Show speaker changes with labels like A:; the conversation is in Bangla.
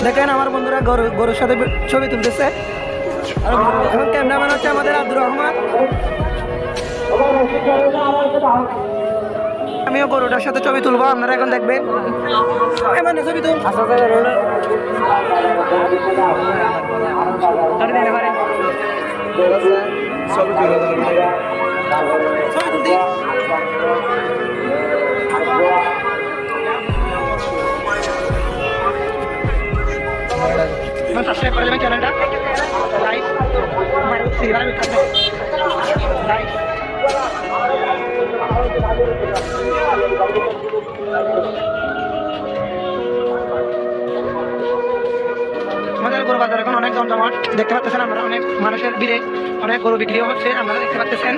A: দেখেন আমার বন্ধুরা গরুর সাথে ছবি তুলতেছে। এখন ক্যামেরাম্যান হচ্ছে আমাদের আব্দুর রহমান। আমিও গরুটার সাথে ছবি তুলবো, আপনারা এখন দেখবেন। ছবি তুল সাবস্ক্রাইব করে দেবেন চ্যানেলটা, লাইক আমাদের গরু বাজার এখন অনেক জমজমাট দেখতে পাচ্ছেন, আমরা অনেক মানুষের ভিড়ে অনেক গরু বিক্রিও হচ্ছে, আপনারা দেখতে পাচ্ছেন।